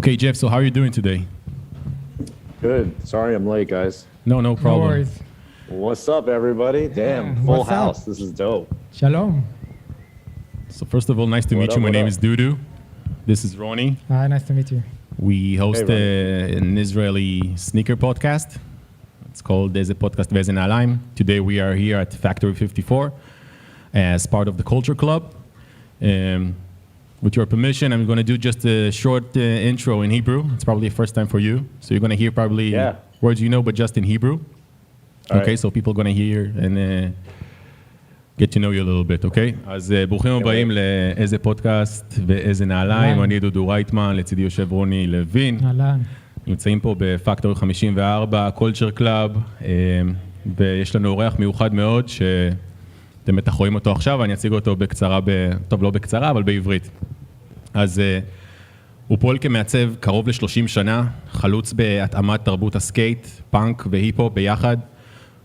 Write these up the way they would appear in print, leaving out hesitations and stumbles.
Okay, Jeff, so how are you doing today? Good. Sorry I'm late, guys. No problem. No worries. What's up, everybody? Damn, full house. This is dope. Shalom. So first of all, nice to meet you. My name is Dudu. This is Ronnie. Hi, nice to meet you. We host an Israeli sneaker podcast. It's called איזה ואיזה נעליים. Today we are here at Factory 54 as part of the Culture Club. With your permission, I'm going to do just a short intro in Hebrew. It's probably the first time for you. So you're going to hear probably words you know, but just in Hebrew. All Okay, right. so people are going to hear and get to know you a little bit, okay? אז ברוכים הבאים לאיזה פודקאסט ואיזה נעליים. אני דודו רייטמן, לצידי יושב רוני לוין. אהלן. נמצאים פה בפקטורי 54, קולצ'ר קלאב, ויש לנו אורח מיוחד מאוד, שאתם בטח רואים אותו עכשיו, ואני אציג אותו בקצרה, טוב, לא בקצרה, אבל בעברית. אז הוא פועל כמעצב קרוב ל-30 שנה, חלוץ בהתאמת תרבות הסקייט, פאנק והיפ-הופ ביחד.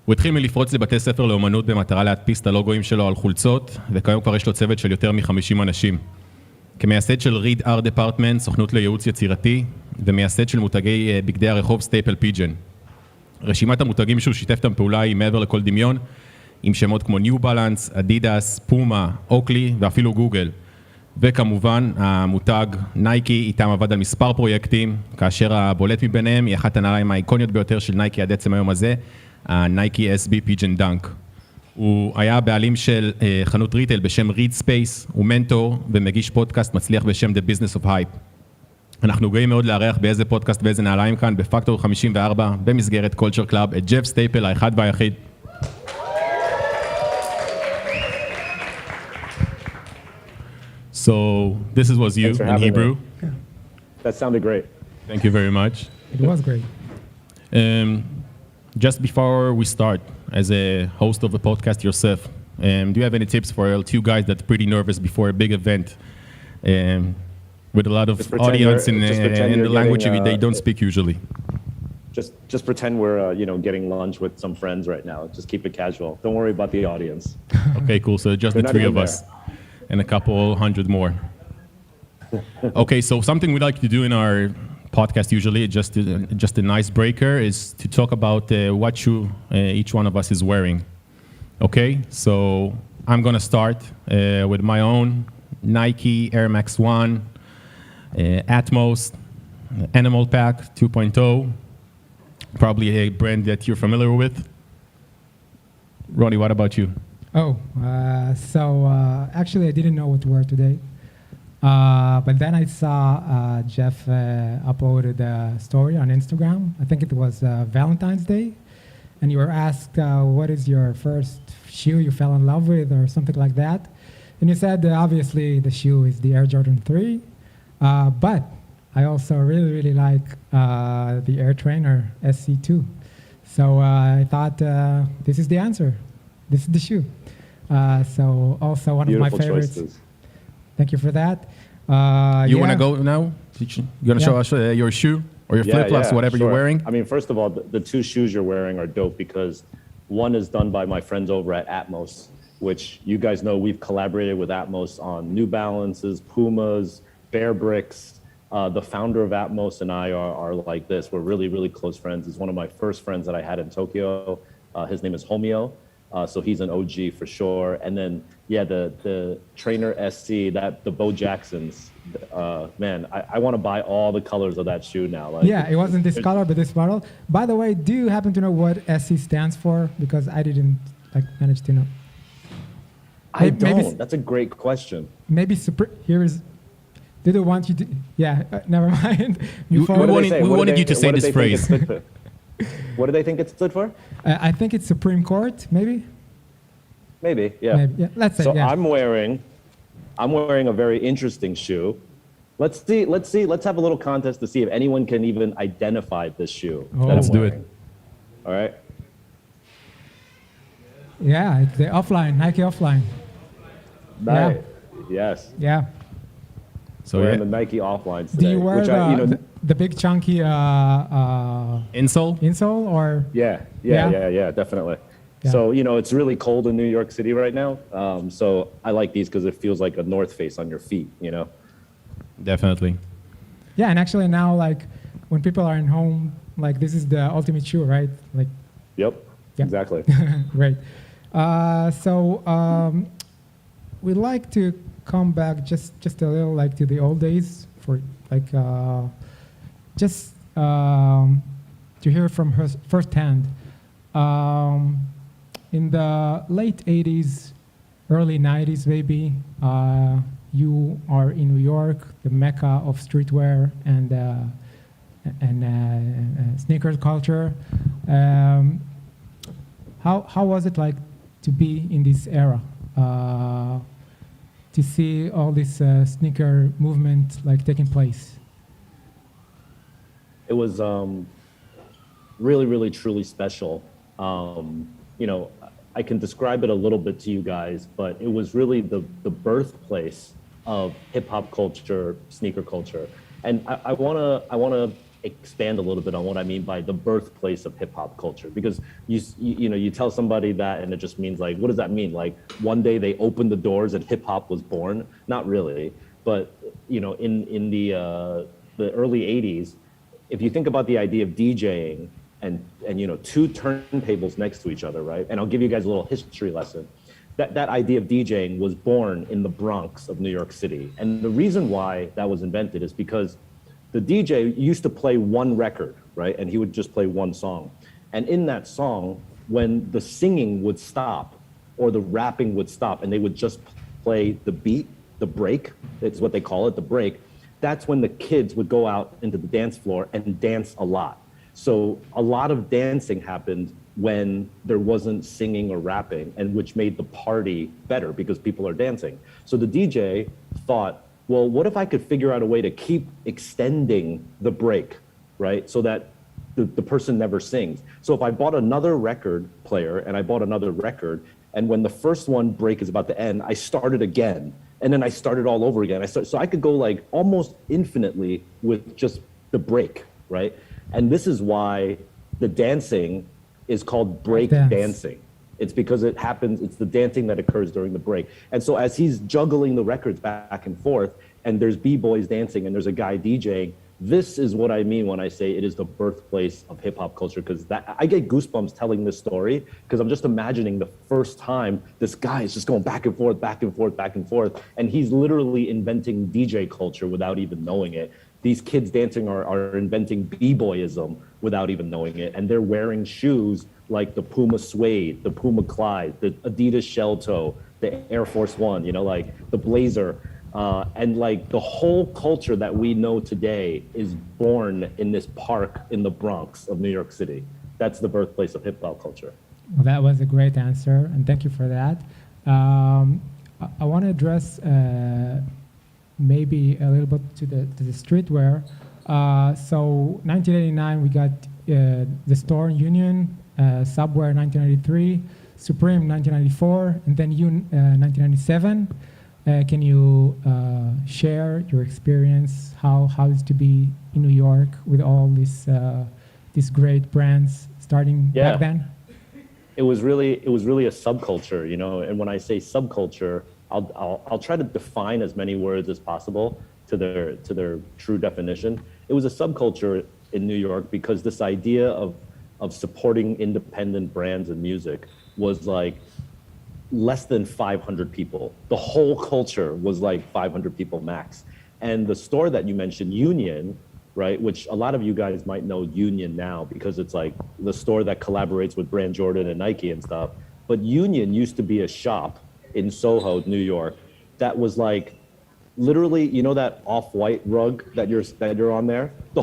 הוא התחיל מלפרוץ לבתי ספר לאומנות במטרה להדפיס את הלוגויים שלו על חולצות, וכיום כבר יש לו צוות של יותר מ-50 אנשים. כמייסד של ריד ארט דפרטמנט, סוכנות לייעוץ יצירתי, ומייסד של מותגי בגדי הרחוב סטייפל פיג'ן. רשימת המותגים שהוא שיתף את הפעולה היא מעבר לכל דמיון, עם שמות כמו ניו בלנס, אדידס, פומה, אוקלי ואפילו גוגל. וכמובן המותג נייקי איתם עבד על מספר פרויקטים, כאשר הבולט מביניהם היא אחת הנעליים האיקוניות ביותר של נייקי עד עצם היום הזה, הנייקי SB פיג'ן דנק. הוא היה בעלים של חנות ריטל בשם ריד ספייס, הוא מנטור ומגיש פודקאסט מצליח בשם The Business of Hype. אנחנו גאים מאוד לארח באיזה פודקאסט ואיזה נעליים כאן בפקטור 54 במסגרת קולצ'ר קלאב את ג'ף סטייפל האחד והיחיד. So this was you in Hebrew. That sounded great. Thank you very much. It was great. Just before we start, as a host of the podcast yourself, do you have any tips for two guys that are pretty nervous before a big event with a lot of audience in the language they don't speak usually? Just pretend we're getting lunch with some friends right now. Just keep it casual. Don't worry about the audience. Okay, cool. So just the three of us and a couple hundred more. Okay, so something we like to do in our podcast usually, just an icebreaker, is to talk about what shoe each one of us is wearing. Okay, so I'm gonna start with my own Nike Air Max 1, Atmos, Animal Pack 2.0, probably a brand that you're familiar with. Ronnie, what about you? Actually I didn't know what to wear today. But then I saw Jeff uploaded a story on Instagram. I think it was Valentine's Day. And you were asked, what is your first shoe you fell in love with or something like that. And you said, obviously, the shoe is the Air Jordan 3. But I also really, really like the Air Trainer SC2. So I thought, this is the answer. This is the shoe. So also one Beautiful of my favorites. Choices. Thank you for that. You want to go now? You want to show us your shoe or your flip-flops, whatever sure. you're wearing? I mean, first of all, the two shoes you're wearing are dope because one is done by my friends over at Atmos, which you guys know we've collaborated with Atmos on New Balances, Pumas, Bear Bricks. The founder of Atmos and I are like this. We're really, really close friends. He's one of my first friends that I had in Tokyo. His name is Homeo. So he's an OG for sure. And then, the Trainer SC, the Bo Jacksons, man, I want to buy all the colors of that shoe now. Like, it wasn't this color, but this model. By the way, do you happen to know what SC stands for? Because I didn't manage to know. I don't. That's a great question. Maybe here is. Did they want you to? Never mind. We wanted you to say this phrase. What do they think it stood for? I think it's Supreme Court, maybe. Maybe, yeah. Maybe, yeah. Let's say. So I'm wearing a very interesting shoe. Let's have a little contest to see if anyone can even identify this shoe. Let's do it. All right. Yeah, it's the offline, Nike offline. Nice. Yes. Yeah. So we're in the Nike offlines today. Do you wear the big chunky insole? Insole or? Yeah, definitely. Yeah. So, it's really cold in New York City right now. So I like these because it feels like a North Face on your feet, Definitely. Yeah, and actually now, like, when people are in home, like, this is the ultimate shoe, right? Like, Yep, Yeah. exactly. Great. We'd like to come back just a little, like, to the old days for, like, to hear from her firsthand. In the late 80s, early 90s, maybe, you are in New York, the mecca of streetwear and sneaker culture. How was it like to be in this era? To see all this sneaker movement like taking place? It was really, really, truly special. You know, I can describe it a little bit to you guys, but it was really the birthplace of hip hop culture, sneaker culture. And I wanna expand a little bit on what I mean by the birthplace of hip hop culture, because you know, you tell somebody that and it just means like, what does that mean? Like one day they opened the doors and hip hop was born? Not really, but you know, in the early 80s, if you think about the idea of DJing and you know, two turntables next to each other, right? And I'll give you guys a little history lesson. That idea of DJing was born in the Bronx of New York City. And the reason why that was invented is because the DJ used to play one record, right? And he would just play one song. And in that song, when the singing would stop or the rapping would stop and they would just play the beat, the break, it's what they call it, the break, that's when the kids would go out into the dance floor and dance a lot. So a lot of dancing happened when there wasn't singing or rapping, and which made the party better because people are dancing. So the DJ thought, well, what if I could figure out a way to keep extending the break, right? So that the person never sings. So if I bought another record player and I bought another record, and when the first one break is about to end, I started again, and then I started all over again. So I could go like almost infinitely with just the break, right? And this is why the dancing is called break dancing. It's because it happens, it's the dancing that occurs during the break. And so as he's juggling the records back and forth, and there's b-boys dancing and there's a guy DJing, this is what I mean when I say it is the birthplace of hip hop culture, because I get goosebumps telling this story, because I'm just imagining the first time this guy is just going back and forth, back and forth, back and forth, and he's literally inventing DJ culture without even knowing it. These kids dancing are inventing b-boyism without even knowing it, and they're wearing shoes like the Puma Suede, the Puma Clyde, the Adidas Shell Toe, the Air Force One, you know, like the Blazer. And like the whole culture that we know today is born in this park in the Bronx of New York City. That's the birthplace of hip hop culture. Well, that was a great answer, and thank you for that. I want to address maybe a little bit to the streetwear. So 1989, we got the store Union, Subway 1993, Supreme 1994, and then 1997. Can you share your experience, how it's to be in New York with all these great brands starting back then? It was really a subculture, you know. And when I say subculture, I'll try to define as many words as possible to their true definition. It was a subculture in New York because this idea of supporting independent brands and music was like less than 500 people. The whole culture was like 500 people max. And the store that you mentioned, Union, right, which a lot of you guys might know Union now because it's like the store that collaborates with Brand Jordan and Nike and stuff. But Union used to be a shop in Soho, New York, that was like literally, you know, that off-white rug that you're on there? The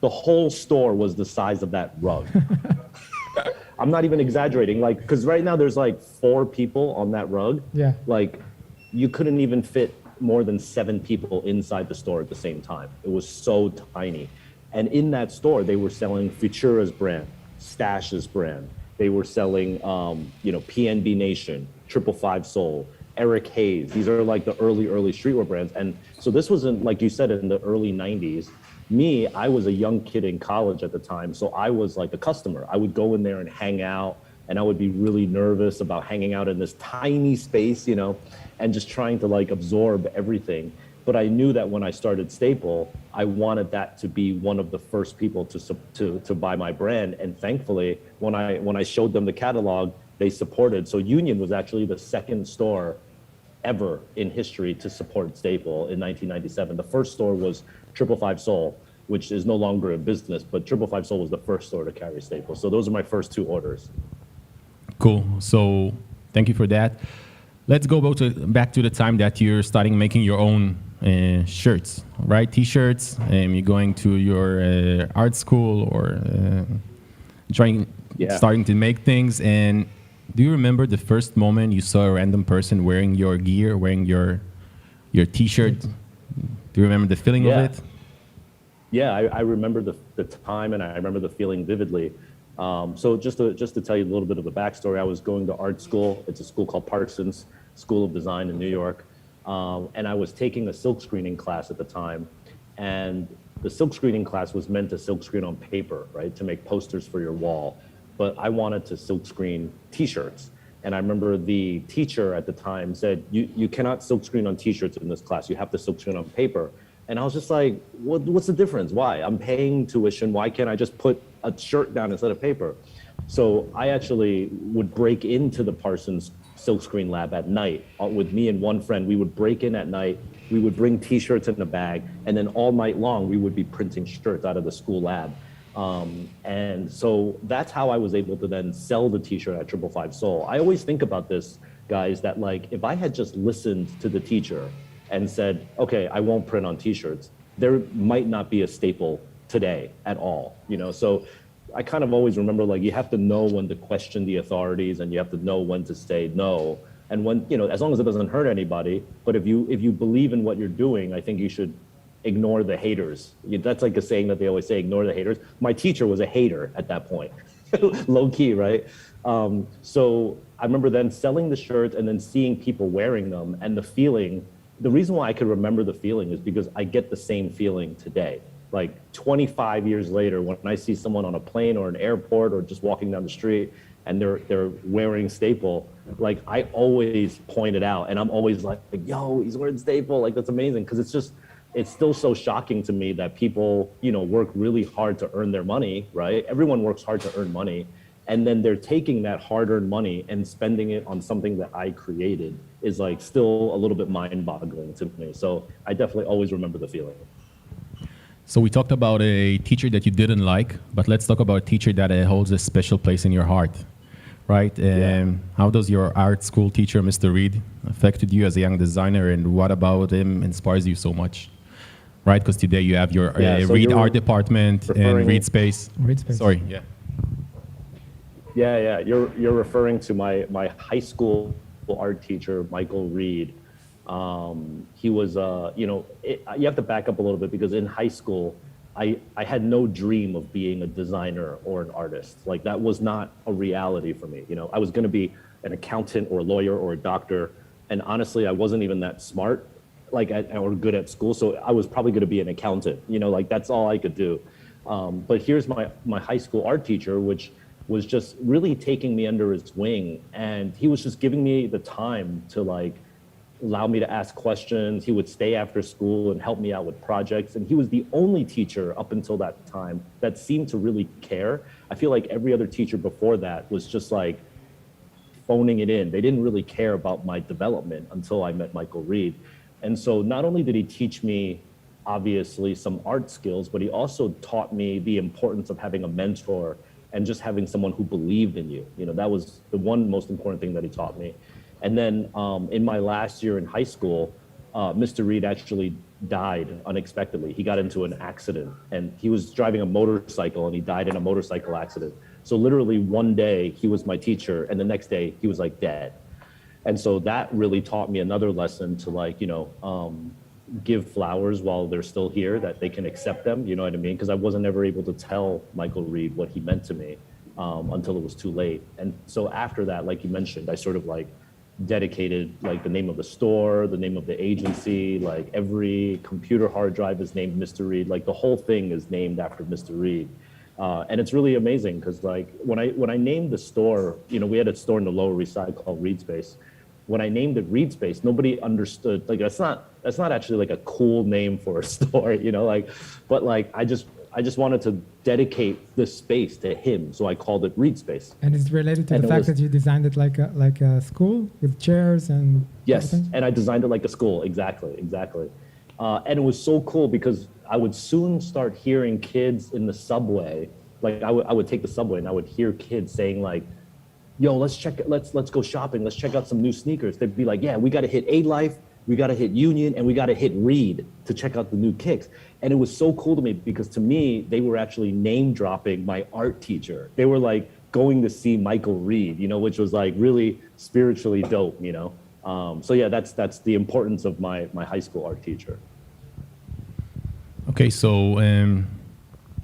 whole store was the size of that rug. I'm not even exaggerating, like, because right now there's like 4 people on that rug. Yeah. Like, you couldn't even fit more than 7 people inside the store at the same time. It was so tiny. And in that store, they were selling Futura's brand, Stash's brand. They were selling, you know, PNB Nation, 555 Soul, Eric Hayes. These are like the early streetwear brands. And so this wasn't, like you said, in the early 90s. Me, I was a young kid in college at the time, so I was like a customer. I would go in there and hang out, and I would be really nervous about hanging out in this tiny space, you know, and just trying to like absorb everything. But I knew that when I started Staple, I wanted that to be one of the first people to buy my brand. And thankfully, when I showed them the catalog, they supported. So Union was actually the second store ever in history to support Staple in 1997. The first store was 555 Soul, which is no longer in business, but 555 Soul was the first store to carry Staple. So those are my first two orders. Cool. So thank you for that. Let's go back to the time that you're starting making your own shirts, right? T-shirts. You're going to your art school or starting to make things. And do you remember the first moment you saw a random person wearing your gear, wearing your T-shirt? Do you remember the feeling of it? Yeah, I remember the time, and I remember the feeling vividly. So just to tell you a little bit of the backstory, I was going to art school. It's a school called Parsons School of Design in New York. And I was taking a silk screening class at the time. And the silk screening class was meant to silk screen on paper, right? To make posters for your wall. But I wanted to silk screen T-shirts. And I remember the teacher at the time said, you cannot silk screen on T-shirts in this class. You have to silk screen on paper. And I was just like, what's the difference? Why? I'm paying tuition. Why can't I just put a shirt down instead of paper? So I actually would break into the Parsons silkscreen lab at night with me and one friend. We would break in at night. We would bring T-shirts in a bag. And then all night long, we would be printing shirts out of the school lab. And so that's how I was able to then sell the T-shirt at 555 Soul. I always think about this, guys, that like, if I had just listened to the teacher and said, okay, I won't print on T-shirts, there might not be a Staple today at all, you know? So I kind of always remember, like, you have to know when to question the authorities, and you have to know when to say no. And when, you know, as long as it doesn't hurt anybody, but if you believe in what you're doing, I think you should ignore the haters. That's like a saying that they always say, ignore the haters. My teacher was a hater at that point, low key, right? So I remember then selling the shirts and then seeing people wearing them, and the feeling. The reason why I could remember the feeling is because I get the same feeling today. Like 25 years later, when I see someone on a plane or an airport or just walking down the street and they're wearing Staple, like I always point it out, and I'm always like, yo, he's wearing Staple. Like, that's amazing, because it's still so shocking to me that people, you know, work really hard to earn their money, right? Everyone works hard to earn money. And then they're taking that hard-earned money and spending it on something that I created is like still a little bit mind-boggling to me. So I definitely always remember the feeling. So we talked about a teacher that you didn't like, but let's talk about a teacher that holds a special place in your heart, right? How does your art school teacher, Mr. Reed, affected you as a young designer, and what about him inspires you so much? Right, because today you have your Reed art department and Reed Space. Reed Space. Sorry, yeah. Yeah. You're referring to my high school art teacher, Michael Reed. He was, you have to back up a little bit, because in high school, I had no dream of being a designer or an artist. Like, that was not a reality for me. You know, I was going to be an accountant or a lawyer or a doctor. And honestly, I wasn't even that smart, or good at school. So I was probably going to be an accountant, you know, like that's all I could do. But here's my high school art teacher, which was just really taking me under his wing. And he was just giving me the time to like allow me to ask questions. He would stay after school and help me out with projects. And he was the only teacher up until that time that seemed to really care. I feel like every other teacher before that was just like phoning it in. They didn't really care about my development until I met Michael Reed. And so not only did he teach me, obviously, some art skills, but he also taught me the importance of having a mentor and just having someone who believed in you. You know, that was the one most important thing that he taught me. And then in my last year in high school, Mr. Reed actually died unexpectedly. He got into an accident, and he was driving a motorcycle, and he died in a motorcycle accident. So literally one day he was my teacher, and the next day he was like dead. And so that really taught me another lesson to like, you know, give flowers while they're still here, that they can accept them, you know what I mean? Because I wasn't ever able to tell Michael Reed what he meant to me until it was too late. And so after that, like you mentioned, I sort of like dedicated like the name of the store, the name of the agency, like every computer hard drive is named Mr. Reed, like the whole thing is named after Mr. Reed. And it's really amazing because like when I named the store, you know, we had a store in the Lower East Side called Reed Space. when I named it Read Space, nobody understood. Like that's not actually like a cool name for a store, you know, like, but like I just wanted to dedicate this space to him, so I called it Read Space. And it's related to the fact that you designed it like a school with chairs and yes, everything? and I designed it like a school, exactly. And it was so cool because I would soon start hearing kids in the subway. Like I would take the subway and I would hear kids saying like, yo, let's go shopping. Let's check out some new sneakers. They'd be like, yeah, we got to hit A-Life, we got to hit Union, and we got to hit Reed to check out the new kicks. And it was so cool to me because to me, they were actually name dropping my art teacher. They were like going to see Michael Reed, you know, which was like really spiritually dope, you know? So yeah, that's the importance of my high school art teacher. Okay, so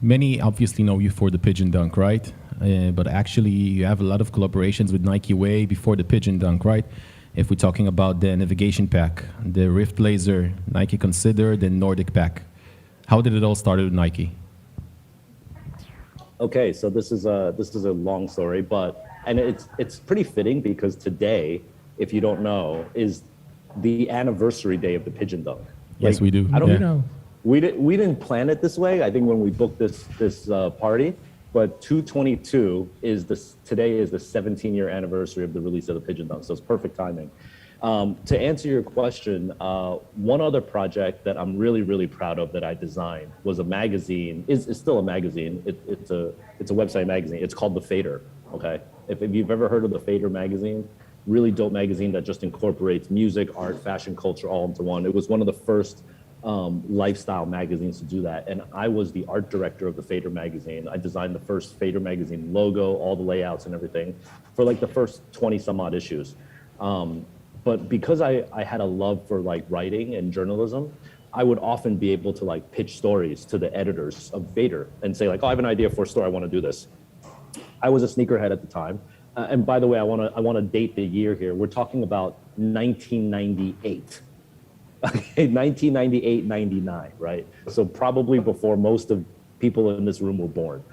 many obviously know you for the pigeon dunk, right? But actually you have a lot of collaborations with Nike way before the pigeon dunk, right? If we're talking about the navigation pack, the Rift Laser, Nike Consider, the Nordic pack. How did it all start with Nike? Okay, so this is a long story, and it's pretty fitting because today, if you don't know, is the anniversary day of the pigeon dunk. Yes, like, we do. I don't know. We didn't plan it this way. I think when we booked this party, but 2/22 today is the 17-year anniversary of the release of the pigeon dunk, so it's perfect timing. To answer your question, one other project that I'm really, really proud of that I designed was a magazine. It's still a magazine. It's a website magazine. It's called The Fader. Okay, if you've ever heard of The Fader magazine, really dope magazine that just incorporates music, art, fashion, culture all into one. It was one of the first lifestyle magazines to do that, and I was the art director of the Fader magazine. I designed the first Fader magazine logo, all the layouts and everything for like the first 20 some odd issues. But because I had a love for like writing and journalism, I would often be able to like pitch stories to the editors of Fader and say like, oh, I have an idea for a story, I want to do this. I was a sneakerhead at the time, and by the way, I want to date the year here. We're talking about 1998. Okay, 1998, 99, right? So probably before most of people in this room were born.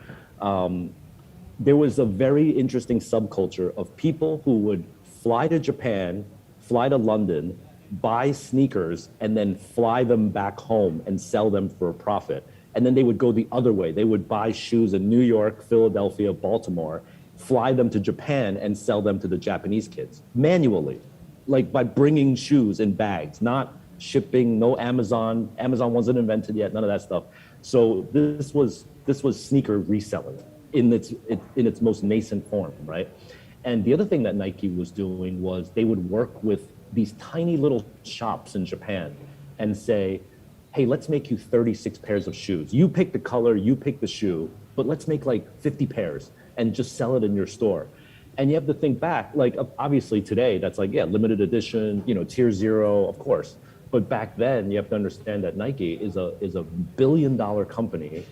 There was a very interesting subculture of people who would fly to Japan, fly to London, buy sneakers, and then fly them back home and sell them for a profit. And then they would go the other way. They would buy shoes in New York, Philadelphia, Baltimore, fly them to Japan and sell them to the Japanese kids manually, like by bringing shoes in bags, not shipping, no Amazon. Amazon wasn't invented yet, none of that stuff. So this was sneaker reselling in its most nascent form, right? And the other thing that Nike was doing was they would work with these tiny little shops in Japan and say, hey, let's make you 36 pairs of shoes. You pick the color, you pick the shoe, but let's make like 50 pairs and just sell it in your store. And you have to think back, like obviously today, that's like, yeah, limited edition, you know, tier 0, of course. But back then, you have to understand that Nike is a billion-dollar company,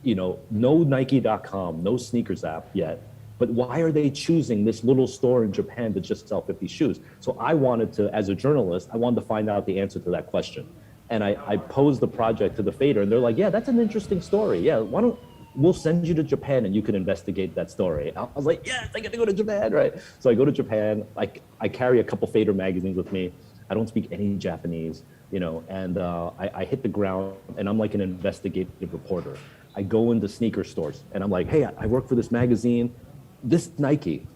you know, no Nike.com, no sneakers app yet. But why are they choosing this little store in Japan to just sell 50 shoes? So I wanted to, as a journalist, I wanted to find out the answer to that question. And I posed the project to the Fader, and they're like, yeah, that's an interesting story. Yeah, we'll send you to Japan and you can investigate that story. I was like, yes, I get to go to Japan, right? So I go to Japan, I carry a couple Fader magazines with me. I don't speak any Japanese, you know, and I hit the ground and I'm like an investigative reporter. I go into sneaker stores and I'm like, hey, I work for this magazine, this Nike,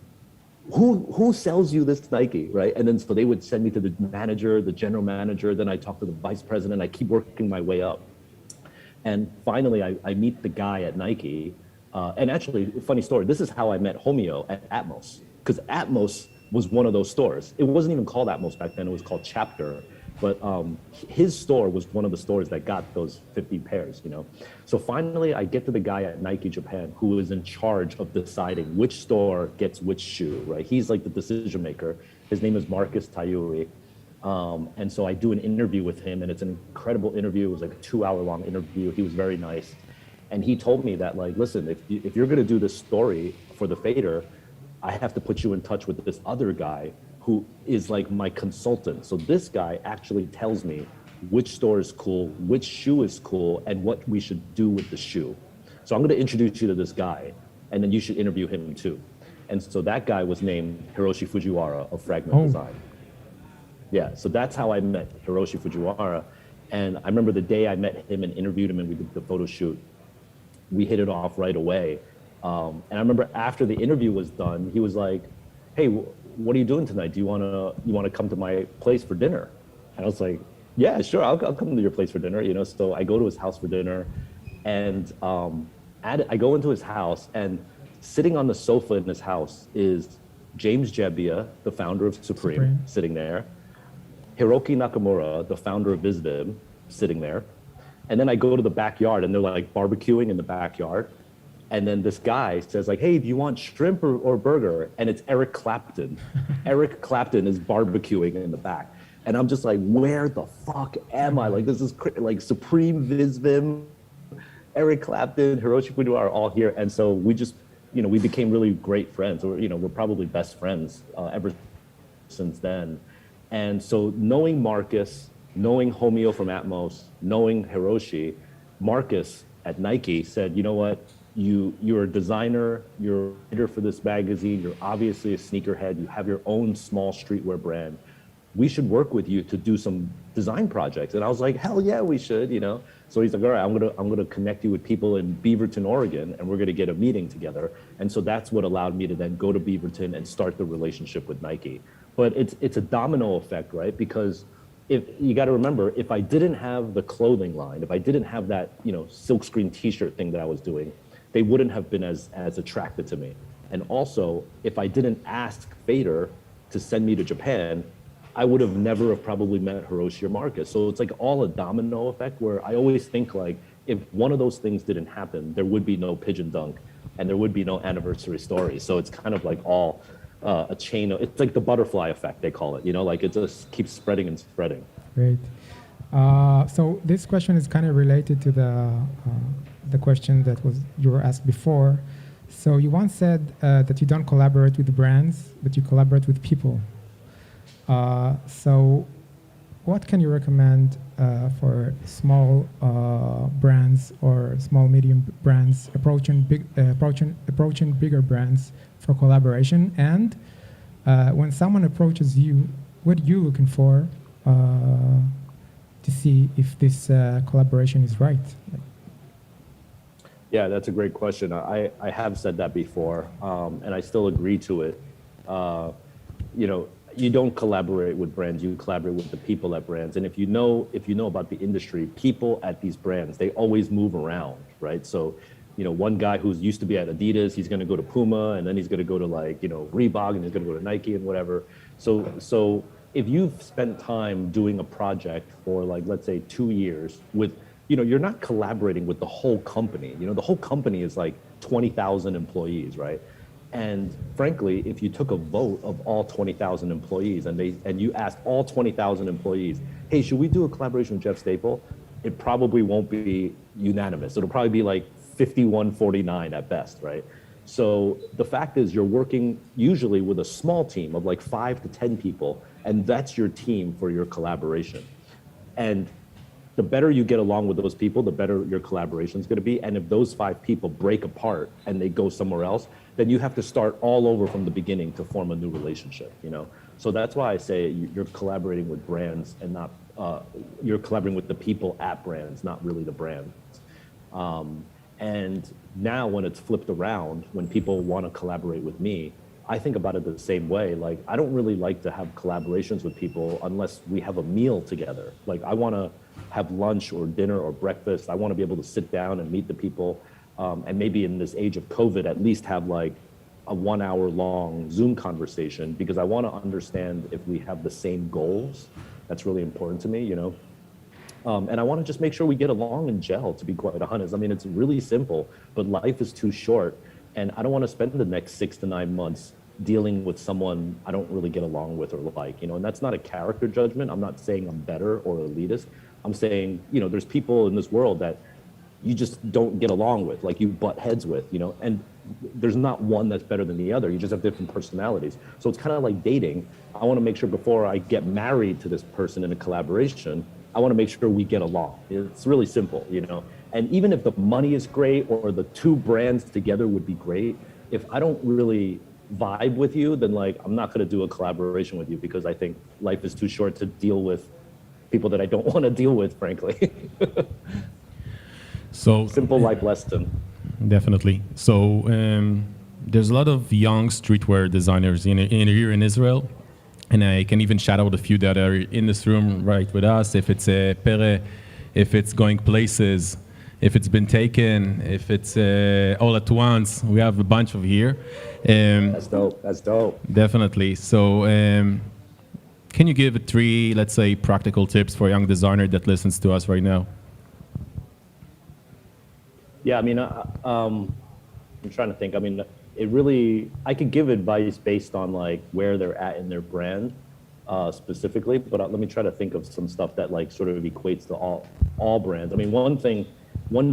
who sells you this Nike, right? And then so they would send me to the manager, the general manager, then I talk to the vice president, I keep working my way up. And finally I meet the guy at Nike, and actually, funny story, this is how I met Homeo at Atmos, because Atmos was one of those stores. It wasn't even called Atmos back then, it was called Chapter. But his store was one of the stores that got those 50 pairs, you know? So finally, I get to the guy at Nike Japan who is in charge of deciding which store gets which shoe, right? He's like the decision maker. His name is Marcus Tayuri. And so I do an interview with him, and it's an incredible interview. It was like a 2-hour-long interview. He was very nice. And he told me that, like, listen, if you're gonna do this story for the Fader, I have to put you in touch with this other guy who is like my consultant. So this guy actually tells me which store is cool, which shoe is cool, and what we should do with the shoe. So I'm gonna introduce you to this guy, and then you should interview him too. And so that guy was named Hiroshi Fujiwara of Fragment Design. Yeah, so that's how I met Hiroshi Fujiwara. And I remember the day I met him and interviewed him and we did the photo shoot, we hit it off right away. And I remember after the interview was done, he was like, hey, what are you doing tonight? Do you wanna come to my place for dinner? And I was like, yeah, sure, I'll come to your place for dinner, you know? So I go to his house for dinner, and I go into his house, and sitting on the sofa in his house is James Jebbia, the founder of Supreme. Sitting there. Hiroki Nakamura, the founder of Isde, sitting there. And then I go to the backyard, and they're like barbecuing in the backyard. And then this guy says like, hey, do you want shrimp or burger? And it's Eric Clapton. Eric Clapton is barbecuing in the back. And I'm just like, where the fuck am I? Like, this is like Supreme, Visvim, Eric Clapton, Hiroshi Fujiwara are all here. And so we just, you know, we became really great friends. We're probably best friends ever since then. And so knowing Marcus, knowing Homeo from Atmos, knowing Hiroshi, Marcus at Nike said, you know what? You're a designer, you're a writer for this magazine, you're obviously a sneakerhead, you have your own small streetwear brand. We should work with you to do some design projects. And I was like, hell yeah, we should, you know? So he's like, all right, I'm gonna connect you with people in Beaverton, Oregon, and we're gonna get a meeting together. And so that's what allowed me to then go to Beaverton and start the relationship with Nike. But it's a domino effect, right? Because if you got to remember, if I didn't have the clothing line, if I didn't have that, you know, silkscreen t-shirt thing that I was doing, they wouldn't have been as attracted to me. And also, if I didn't ask Fader to send me to Japan, I would have never have probably met Hiroshi or Marcus. So it's like all a domino effect where I always think like, if one of those things didn't happen, there would be no Pigeon Dunk and there would be no anniversary story. So it's kind of like all a chain of, it's like the butterfly effect, they call it, you know, like it just keeps spreading and spreading. Great. So this question is kind of related to the question that you were asked before. So you once said that you don't collaborate with the brands, but you collaborate with people. So what can you recommend for small brands or small medium brands approaching bigger brands for collaboration? And when someone approaches you, what are you looking for to see if this collaboration is right? Yeah, that's a great question. I have said that before, and I still agree to it. You know, you don't collaborate with brands, you collaborate with the people at brands. And if you know about the industry, people at these brands, they always move around, right? So, you know, one guy who's used to be at Adidas, he's gonna go to Puma, and then he's gonna go to like, you know, Reebok, and he's gonna go to Nike and whatever. So if you've spent time doing a project for like, let's say 2 years with, you know, you're not collaborating with the whole company. You know, the whole company is like 20,000 employees, right? And frankly, if you took a vote of all 20,000 employees and you asked all 20,000 employees, hey, should we do a collaboration with Jeff Staple? It probably won't be unanimous. It'll probably be like 51-49 at best, right? So the fact is you're working usually with a small team of like 5 to 10 people, and that's your team for your collaboration. And the better you get along with those people, the better your collaboration is going to be. And if those 5 people break apart and they go somewhere else, then you have to start all over from the beginning to form a new relationship, you know? So that's why I say you're collaborating with brands and not, you're collaborating with the people at brands, not really the brands. And now when it's flipped around, when people want to collaborate with me, I think about it the same way. Like, I don't really like to have collaborations with people unless we have a meal together. Like, I want to have lunch or dinner or breakfast. I want to be able to sit down and meet the people. And maybe in this age of COVID, at least have like a 1 hour long Zoom conversation, because I want to understand if we have the same goals. That's really important to me, you know? And I want to just make sure we get along and gel, to be quite honest. I mean, it's really simple, but life is too short. And I don't want to spend the next 6 to 9 months dealing with someone I don't really get along with or like, you know, and that's not a character judgment. I'm not saying I'm better or elitist. I'm saying, you know, there's people in this world that you just don't get along with, like you butt heads with, you know, and there's not one that's better than the other. You just have different personalities. So it's kind of like dating. I want to make sure before I get married to this person in a collaboration, I want to make sure we get along. It's really simple, you know. And even if the money is great or the 2 brands together would be great, if I don't really vibe with you, then like I'm not going to do a collaboration with you because I think life is too short to deal with people that I don't want to deal with, frankly. So simple life lesson. Definitely. So there's a lot of young streetwear designers here in Israel, and I can even shout out a few that are in this room right with us. If it's Pere, if it's Going Places, if it's Been Taken, if it's All at Once, we have a bunch of here. That's dope. That's dope. Definitely. So can you give 3, let's say, practical tips for a young designer that listens to us right now? Yeah, I mean, I'm trying to think. I mean, it really, I could give advice based on like where they're at in their brand specifically, but let me try to think of some stuff that like sort of equates to all brands. I mean, one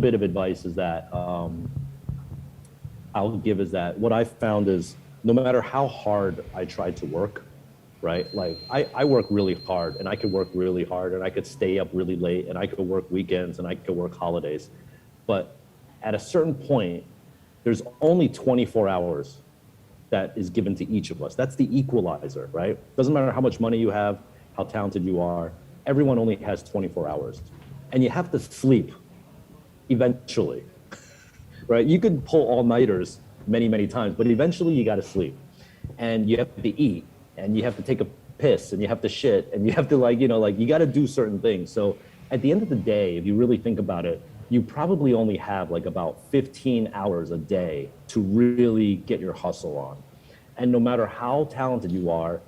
bit of advice is that I'll give is that what I found is no matter how hard I try to work, right? Like I work really hard and I could work really hard and I could stay up really late and I could work weekends and I could work holidays. But at a certain point, there's only 24 hours that is given to each of us. That's the equalizer, right? Doesn't matter how much money you have, how talented you are, everyone only has 24 hours. And you have to sleep eventually, right? You could pull all-nighters many, many times, but eventually you gotta sleep. And you have to eat, and you have to take a piss, and you have to shit, and you have to like, you know, like you gotta do certain things. So at the end of the day, if you really think about it, you probably only have like about 15 hours a day to really get your hustle on. And no matter how talented you are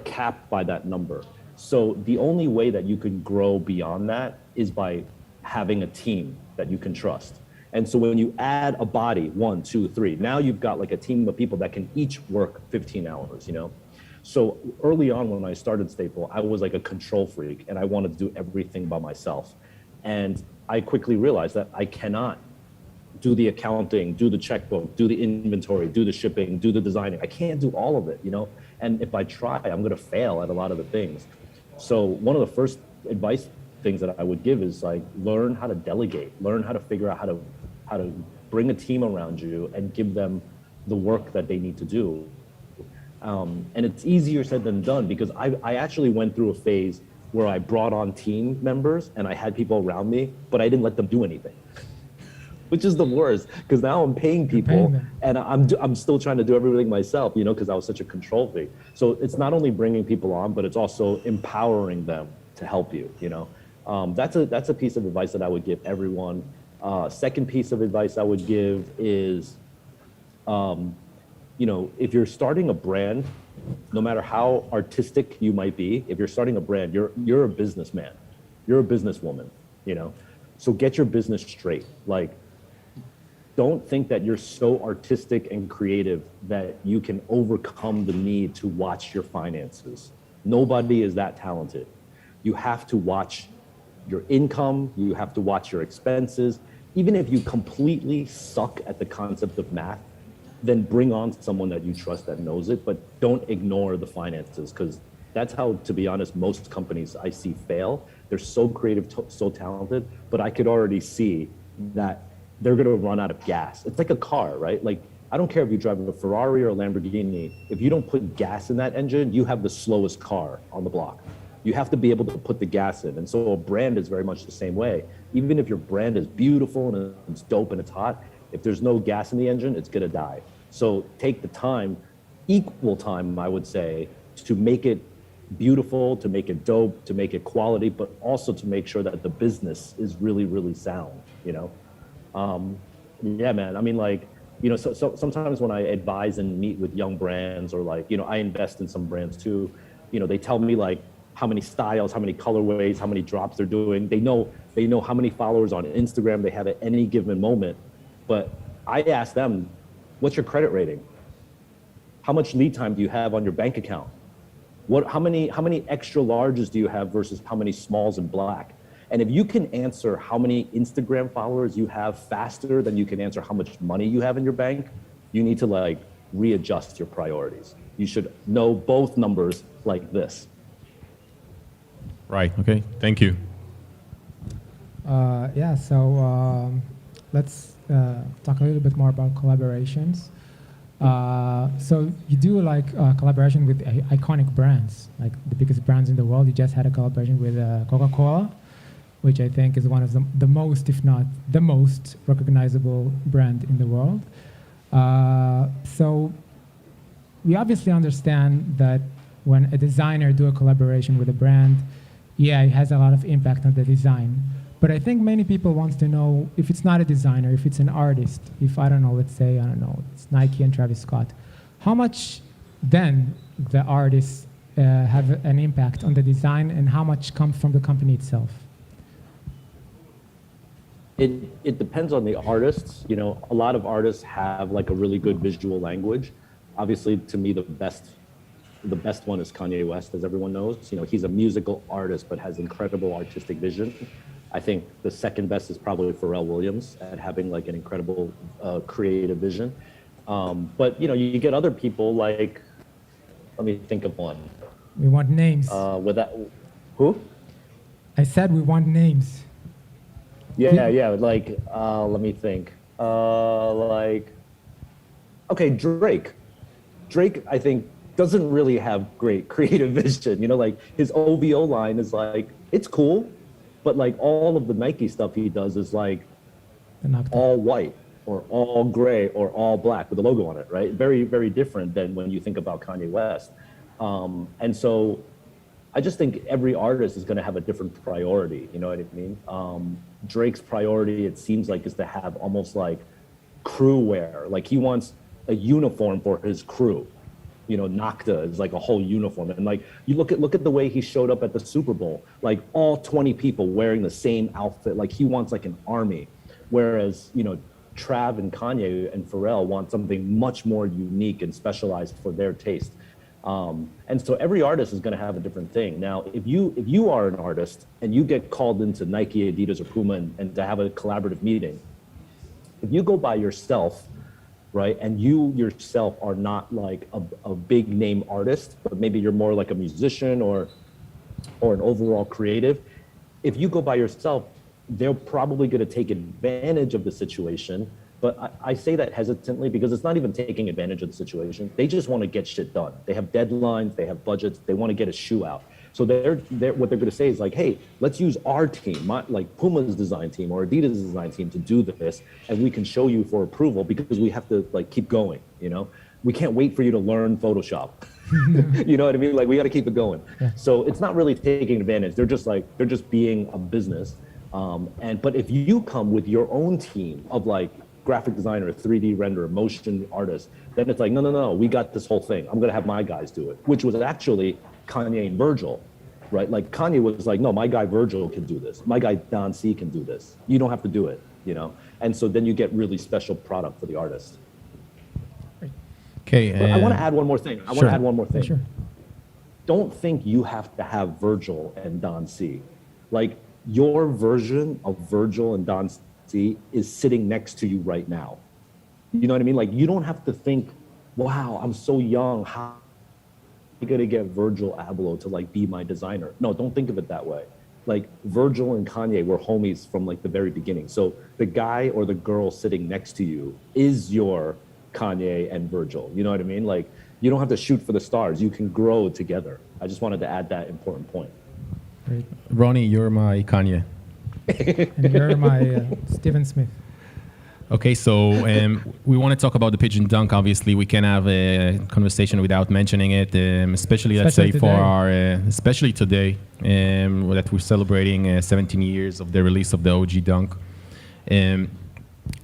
capped by that number. So the only way that you can grow beyond that is by having a team that you can trust. And so when you add a body, 1, 2, 3, now you've got like a team of people that can each work 15 hours, you know? So early on when I started State-Ful, I was like a control freak and I wanted to do everything by myself. And I quickly realized that I cannot do the accounting, do the checkbook, do the inventory, do the shipping, do the designing. I can't do all of it, you know? And if I try, I'm gonna fail at a lot of the things. So one of the first advice things that I would give is like, learn how to delegate, learn how to figure out how to bring a team around you and give them the work that they need to do. And it's easier said than done because I actually went through a phase where I brought on team members and I had people around me, but I didn't let them do anything, which is the worst because now I'm paying people and I'm still trying to do everything myself, you know, because I was such a control freak. So it's not only bringing people on, but it's also empowering them to help you, you know. That's a piece of advice that I would give everyone. Second piece of advice I would give is, you know, if you're starting a brand, no matter how artistic you might be, if you're starting a brand, you're a businessman, you're a businesswoman, you know? So get your business straight. Like, don't think that you're so artistic and creative that you can overcome the need to watch your finances. Nobody is that talented. You have to watch your income, you have to watch your expenses. Even if you completely suck at the concept of math, then bring on someone that you trust that knows it, but don't ignore the finances because that's how, to be honest, most companies I see fail. They're so creative, so talented, but I could already see that they're gonna run out of gas. It's like a car, right? Like, I don't care if you drive a Ferrari or a Lamborghini, if you don't put gas in that engine, you have the slowest car on the block. You have to be able to put the gas in. And so a brand is very much the same way. Even if your brand is beautiful and it's dope and it's hot, if there's no gas in the engine, it's gonna die. So take the time, equal time, I would say, to make it beautiful, to make it dope, to make it quality, but also to make sure that the business is really, really sound, you know? Yeah, man, I mean, like, you know, so sometimes when I advise and meet with young brands or like, you know, I invest in some brands too, you know, they tell me like how many styles, how many colorways, how many drops they're doing. They know how many followers on Instagram they have at any given moment. But I ask them, what's your credit rating? How much lead time do you have on your bank account? How many extra larges do you have versus how many smalls and black? And if you can answer how many Instagram followers you have faster than you can answer how much money you have in your bank, you need to like readjust your priorities. You should know both numbers like this. Right, okay, thank you. Yeah, so let's talk a little bit more about collaborations. So you do like collaboration with iconic brands, like the biggest brands in the world. You just had a collaboration with Coca-Cola, which I think is one of the most, if not the most recognizable brand in the world. So we obviously understand that when a designer do a collaboration with a brand, yeah, it has a lot of impact on the design. But I think many people want to know if it's not a designer, if it's an artist, if I don't know, let's say, I don't know, it's Nike and Travis Scott, how much then the artists have an impact on the design and how much comes from the company itself? It depends on the artists. You know, a lot of artists have like a really good visual language. Obviously, to me, the best one is Kanye West, as everyone knows. You know, he's a musical artist, but has incredible artistic vision. I think the second best is probably Pharrell Williams at having like an incredible creative vision. But, you know, you get other people like, let me think of one. We want names. With that, who? I said we want names. Yeah, like, let me think. Like, okay, Drake. Drake, I think, doesn't really have great creative vision. You know, like his OVO line is like, it's cool, but like all of the Nike stuff he does is like all white or all gray or all black with a logo on it, right? Very, very different than when you think about Kanye West. And so I just think every artist is going to have a different priority. You know what I mean? Drake's priority, it seems like, is to have almost like crew wear. Like he wants a uniform for his crew. You know, Nocta is like a whole uniform. And like, you look at the way he showed up at the Super Bowl, like all 20 people wearing the same outfit. Like he wants like an army. Whereas, you know, Trav and Kanye and Pharrell want something much more unique and specialized for their taste. And so every artist is going to have a different thing. Now, if you are an artist and you get called into Nike, Adidas, or Puma and to have a collaborative meeting, if you go by yourself, right, and you yourself are not like a big name artist, but maybe you're more like a musician or an overall creative, if you go by yourself, they're probably going to take advantage of the situation. But I say that hesitantly because it's not even taking advantage of the situation. They just want to get shit done. They have deadlines, they have budgets, they want to get a shoe out. So what they're going to say is like, hey, let's use our team, like Puma's design team or Adidas' design team to do this, and we can show you for approval because we have to like keep going, you know? We can't wait for you to learn Photoshop. You know what I mean? Like we got to keep it going. Yeah. So it's not really taking advantage. They're just being a business. But if you come with your own team of like graphic designer, 3D renderer, motion artist, then it's like, no, we got this whole thing. I'm going to have my guys do it, which was actually Kanye and Virgil, right? Like Kanye was like, no, my guy Virgil can do this. My guy Don C can do this. You don't have to do it, you know? And so then you get really special product for the artist. Okay. I want to add one more thing. Sure. Don't think you have to have Virgil and Don C. Like your version of Virgil and Don C is sitting next to you right now. You know what I mean? Like you don't have to think, wow, I'm so young. How am I going to get Virgil Abloh to like be my designer? No, don't think of it that way. Like Virgil and Kanye were homies from like the very beginning. So the guy or the girl sitting next to you is your Kanye and Virgil. You know what I mean? Like you don't have to shoot for the stars. You can grow together. I just wanted to add that important point. Great. Ronnie, you're my Kanye. And you're my Steven Smith. Okay, so we want to talk about the pigeon dunk. Obviously, we can have a conversation without mentioning it, especially let's say today. for our, especially today, that we're celebrating 17 years of the release of the OG dunk.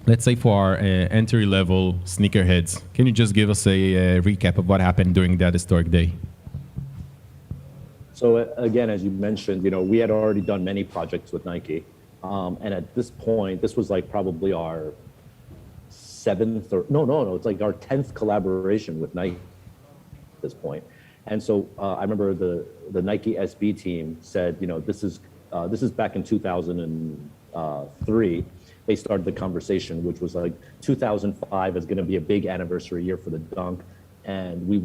Let's say for our entry-level sneakerheads, can you just give us a recap of what happened during that historic day? So again, as you mentioned, you know, we had already done many projects with Nike. And at this point, this was like probably our seventh or it's like our 10th collaboration with Nike at this point. And so I remember the Nike SB team said, you know, this is back in 2003. They started the conversation, which was like 2005 is going to be a big anniversary year for the dunk. And we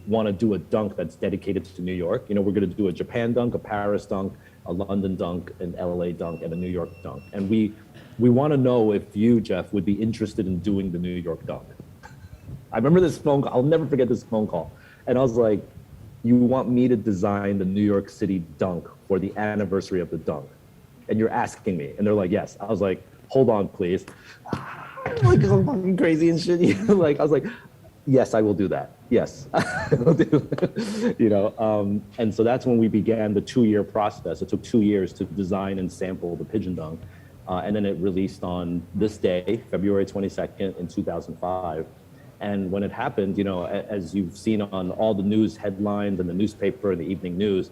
want to do a dunk that's dedicated to New York. You know, we're going to do a Japan dunk, a Paris dunk, a London dunk, an LA dunk, and a New York dunk. And we want to know if you, Jeff, would be interested in doing the New York dunk. I remember this phone call. I'll never forget this phone call. And I was like, you want me to design the New York City dunk for the anniversary of the dunk? And you're asking me. And they're like, yes. I was like, hold on, please. Like, I'm fucking crazy and shit. You know, like, I was like, yes, I will do that. Yes, I will do it. You know, and so that's when we began the 2-year process. It took 2 years to design and sample the pigeon dunk. And then it released on this day, February 22nd in 2005. And when it happened, you know, as you've seen on all the news headlines and the newspaper and the evening news,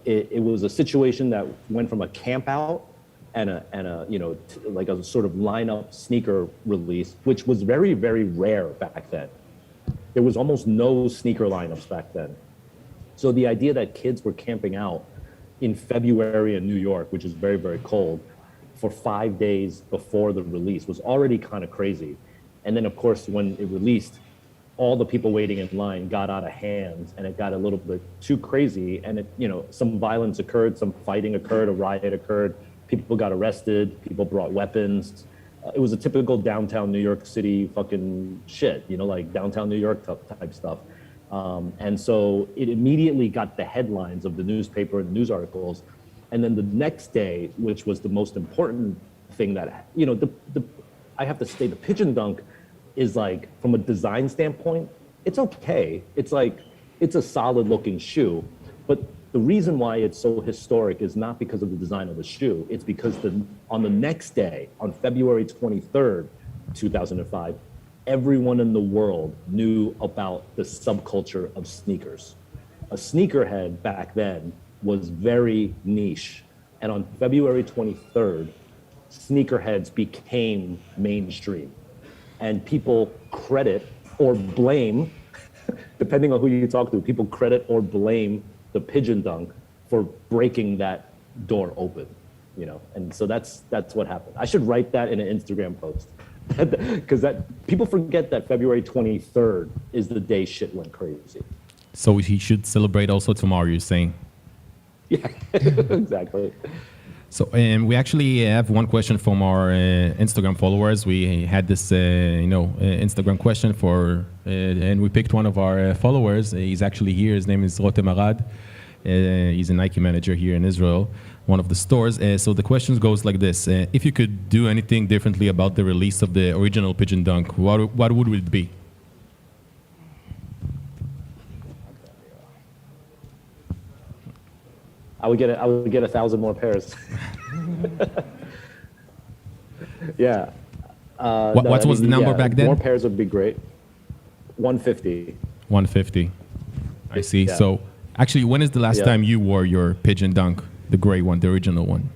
it was a situation that went from a camp out and a you know, like a sort of lineup sneaker release, which was very, very rare back then. There was almost no sneaker lineups back then. So the idea that kids were camping out in February in New York, which is very, very cold, for 5 days before the release was already kind of crazy. And then of course, when it released, all the people waiting in line got out of hand and it got a little bit too crazy. And it, you know, some violence occurred, some fighting occurred, a riot occurred. People got arrested, people brought weapons. It was a typical downtown New York City fucking shit, you know, like downtown New York type stuff. And so it immediately got the headlines of the newspaper and news articles. And then the next day, which was the most important thing that, you know, I have to say the pigeon dunk is like, from a design standpoint, it's okay. It's like, it's a solid looking shoe. But the reason why it's so historic is not because of the design of the shoe. It's because on the next day, on February 23rd, 2005, everyone in the world knew about the subculture of sneakers. A sneakerhead back then was very niche. And on February 23rd, sneakerheads became mainstream. And people credit or blame, depending on who you talk to, people credit or blame the pigeon dunk for breaking that door open, you know? And so that's what happened. I should write that in an Instagram post. Because people forget that February 23rd is the day shit went crazy. So he should celebrate also tomorrow, you're saying? Yeah, exactly. So we actually have one question from our Instagram followers. We had this, Instagram question and we picked one of our followers. He's actually here. His name is Rotem Arad. He's a Nike manager here in Israel, one of the stores. So the question goes like this. If you could do anything differently about the release of the original pigeon dunk, what would it be? I would get 1,000 more pairs. Yeah. What was the number back then? More pairs would be great. 150. 150. I see. Yeah. So actually, when is the last time you wore your pigeon dunk, the gray one, the original one?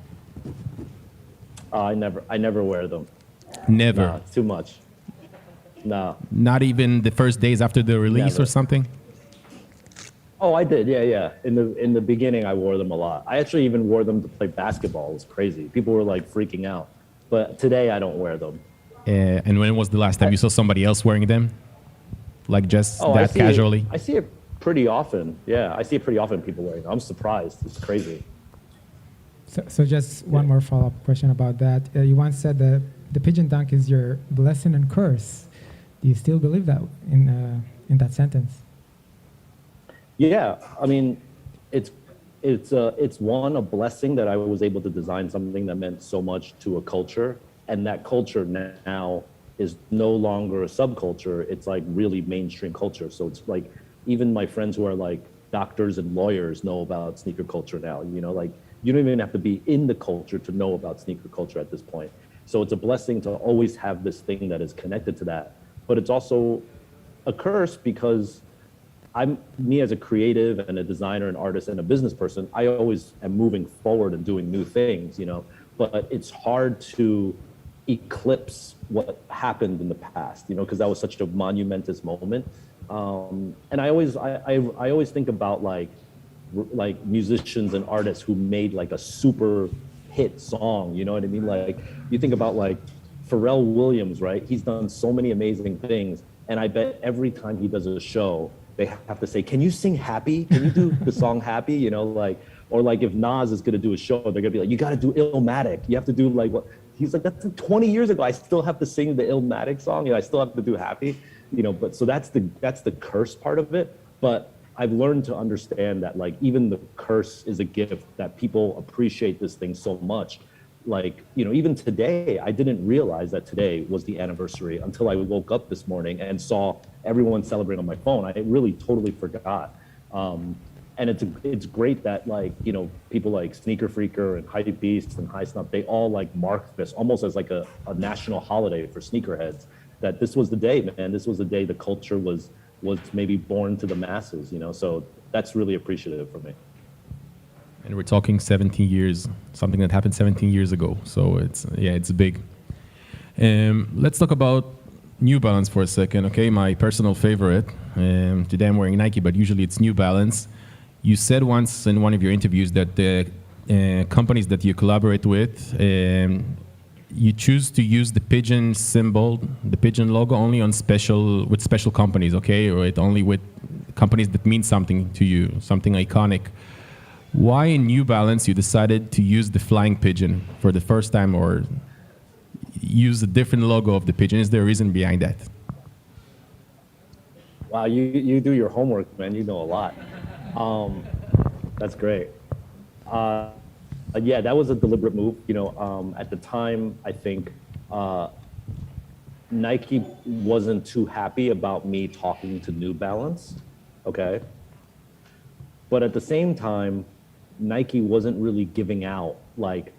I never wear them. Never? Nah, it's too much. No. Not even the first days after the release Never. Or something? Oh, I did. Yeah. In the beginning, I wore them a lot. I actually even wore them to play basketball. It was crazy. People were like freaking out. But today, I don't wear them. And when was the last time you saw somebody else wearing them? Like just that casually? I see it pretty often. Yeah, I see it pretty often, people wearing them. I'm surprised. It's crazy. So just one more follow-up question about that. You once said that the pigeon dunk is your blessing and curse. Do you still believe that in that sentence? Yeah, I mean, it's a blessing that I was able to design something that meant so much to a culture, and that culture now is no longer a subculture. It's like really mainstream culture. So it's like even my friends who are like doctors and lawyers know about sneaker culture now. You know, like you don't even have to be in the culture to know about sneaker culture at this point. So it's a blessing to always have this thing that is connected to that, but it's also a curse because me as a creative and a designer and artist and a business person, I always am moving forward and doing new things, you know, but it's hard to eclipse what happened in the past, you know, because that was such a monumentous moment. And I always think about like musicians and artists who made like a super hit song, you know what I mean? Like you think about like Pharrell Williams, right? He's done so many amazing things. And I bet every time he does a show, they have to say, can you sing Happy? Can you do the song Happy? You know, like, or like if Nas is gonna do a show, they're gonna be like, you gotta do Illmatic. You have to do like what? He's like, that's 20 years ago. I still have to sing the Illmatic song. You know, I still have to do Happy. but so that's the curse part of it. But I've learned to understand that like even the curse is a gift, that people appreciate this thing so much. Like, even today, I didn't realize that today was the anniversary until I woke up this morning and saw everyone celebrate on my phone. I really totally forgot. And it's great that like, people like Sneaker Freaker and Hype Beast and High Snuff, they all like mark this almost as like a national holiday for sneakerheads, that this was the day, man. This was the day the culture was maybe born to the masses, so that's really appreciative for me. And we're talking 17 years, something that happened 17 years ago. So it's big. Let's talk about New Balance for a second, okay? My personal favorite. Today I'm wearing Nike, but usually it's New Balance. You said once in one of your interviews that the companies that you collaborate with, you choose to use the pigeon symbol, the pigeon logo, only on with special companies, okay? Or only with companies that mean something to you, something iconic. Why in New Balance you decided to use the flying pigeon for the first time, or use a different logo of the pigeon? Is there a reason behind that? Wow, you do your homework, man. You know a lot. That's great. Yeah, that was a deliberate move. At the time, I think Nike wasn't too happy about me talking to New Balance, okay? But at the same time, Nike wasn't really giving out like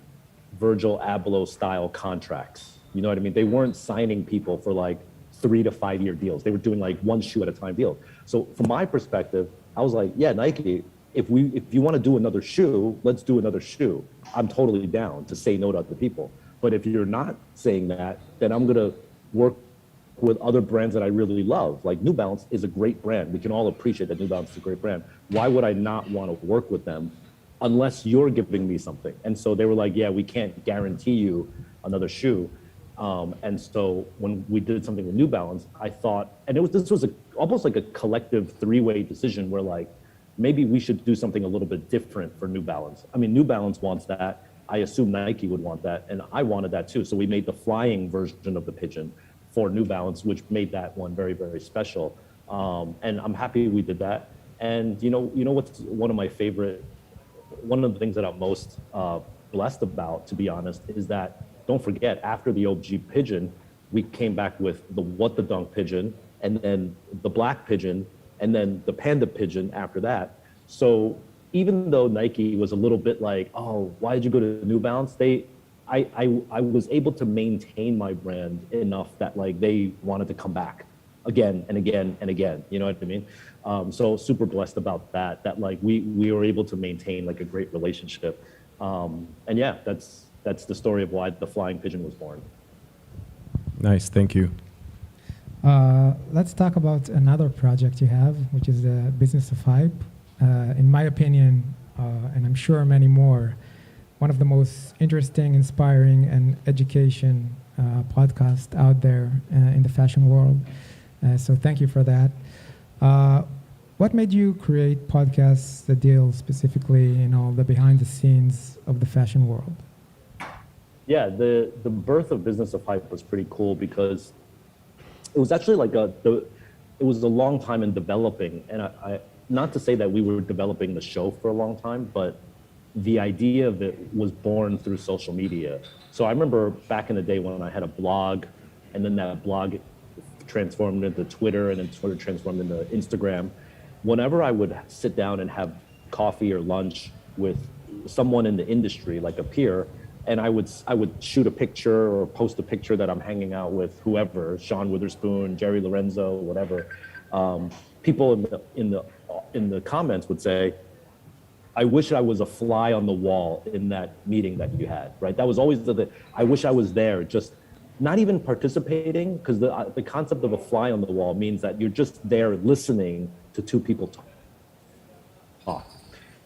Virgil Abloh style contracts. You know what I mean? They weren't signing people for like 3 to 5 year deals. They were doing like one shoe at a time deals. So from my perspective, I was like, yeah, Nike, if you want to do another shoe, let's do another shoe. I'm totally down to say no to other people. But if you're not saying that, then I'm going to work with other brands that I really love. Like New Balance is a great brand. We can all appreciate that New Balance is a great brand. Why would I not want to work with them unless you're giving me something? And so they were like, yeah, we can't guarantee you another shoe. And so when we did something with New Balance, I thought, and this was almost like a collective 3-way decision where like, maybe we should do something a little bit different for New Balance. I mean, New Balance wants that. I assume Nike would want that. And I wanted that too. So we made the flying version of the pigeon for New Balance, which made that one very, very special. And I'm happy we did that. And you know what's one of the things that I'm most blessed about, to be honest, is that, don't forget, after the OG pigeon, we came back with the What the Dunk pigeon, and then the black pigeon, and then the panda pigeon after that. So even though Nike was a little bit like, oh, why did you go to New Balance? I was able to maintain my brand enough that like they wanted to come back again and again and again. You know what I mean? So super blessed about that like we were able to maintain like a great relationship. And yeah, that's the story of why the flying pigeon was born. Nice, thank you. Let's talk about another project you have, which is the Business of Hype. In my opinion, and I'm sure many more, one of the most interesting, inspiring, and education podcasts out there in the fashion world. So thank you for that. What made you create podcasts that deal specifically in all the behind the scenes of the fashion world? Yeah, the birth of Business of Hype was pretty cool because it was actually like it was a long time in developing. And I not to say that we were developing the show for a long time, but the idea of it was born through social media. So I remember back in the day when I had a blog, and then that blog transformed into Twitter, and then Twitter transformed into Instagram. Whenever I would sit down and have coffee or lunch with someone in the industry, like a peer, and I would shoot a picture or post a picture that I'm hanging out with whoever, Sean Witherspoon, Jerry Lorenzo, whatever. People in the comments would say, I wish I was a fly on the wall in that meeting that you had, right? That was always I wish I was there, just not even participating, because the concept of a fly on the wall means that you're just there listening to two people talk.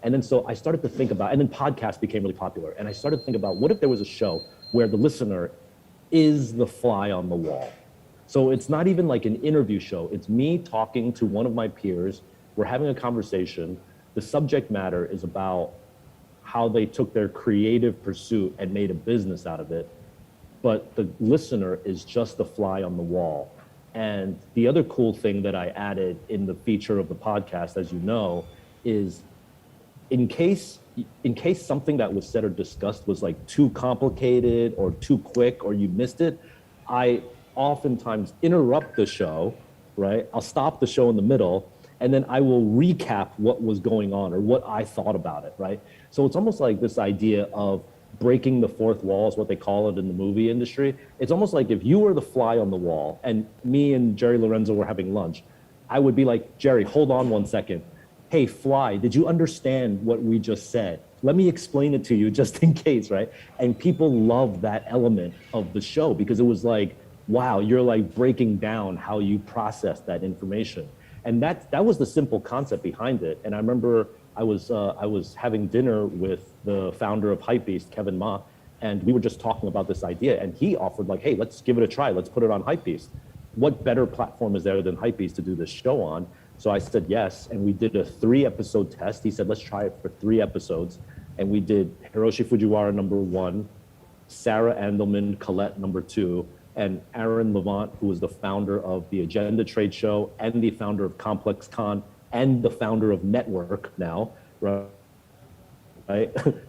And then so I started to think about, and then podcasts became really popular, and I started to think about, what if there was a show where the listener is the fly on the wall? So it's not even like an interview show. It's me talking to one of my peers. We're having a conversation. The subject matter is about how they took their creative pursuit and made a business out of it. But the listener is just the fly on the wall. And the other cool thing that I added in the feature of the podcast, as you know, is in case something that was said or discussed was like too complicated or too quick or you missed it, I oftentimes interrupt the show, right? I'll stop the show in the middle, and then I will recap what was going on or what I thought about it, right? So it's almost like this idea of breaking the fourth wall is what they call it in the movie industry. It's almost like if you were the fly on the wall and me and Jerry Lorenzo were having lunch, I would be like, Jerry, hold on 1 second. Hey, fly, did you understand what we just said? Let me explain it to you just in case, right? And people love that element of the show because it was like, wow, you're like breaking down how you process that information. And that was the simple concept behind it. And I remember I was having dinner with the founder of Hypebeast, Kevin Ma, and we were just talking about this idea. And he offered like, hey, let's give it a try. Let's put it on Hypebeast. What better platform is there than Hypebeast to do this show on? So I said yes, and we did a 3-episode test. He said, let's try it for 3 episodes. And we did Hiroshi Fujiwara #1, Sarah Andelman Collette #2, and Aaron Levant, who was the founder of the Agenda Trade Show and the founder of Complex Con and the founder of Network now, right?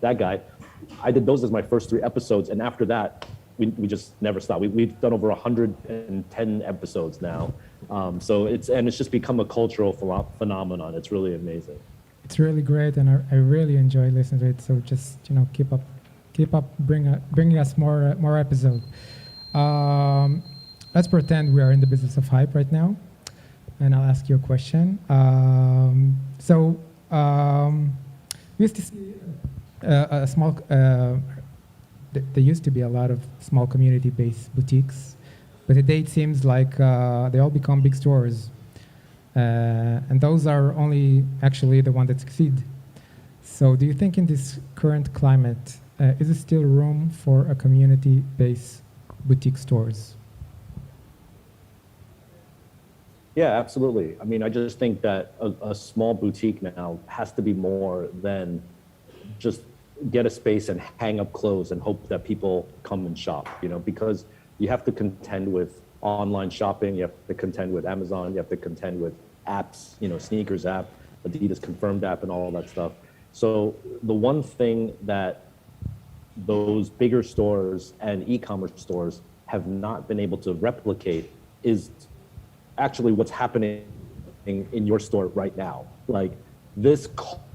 That guy. I did those as my first 3 episodes, and after that, we just never stopped. We've done over 110 episodes now. So it's just become a cultural phenomenon. It's really amazing. It's really great, and I really enjoy listening to it. So just keep up, bringing us more episodes. Let's pretend we are in the business of hype right now, and I'll ask you a question. We used to see a small. There used to be a lot of small community-based boutiques, but today it seems like they all become big stores. And those are only actually the ones that succeed. So do you think in this current climate, is there still room for a community-based boutique stores? Yeah, absolutely. I mean, I just think that a small boutique now has to be more than just get a space and hang up clothes and hope that people come and shop, because you have to contend with online shopping, you have to contend with Amazon, you have to contend with apps, sneakers app, Adidas Confirmed app, and all that stuff. So the one thing that those bigger stores and e-commerce stores have not been able to replicate is actually what's happening in your store right now. Like this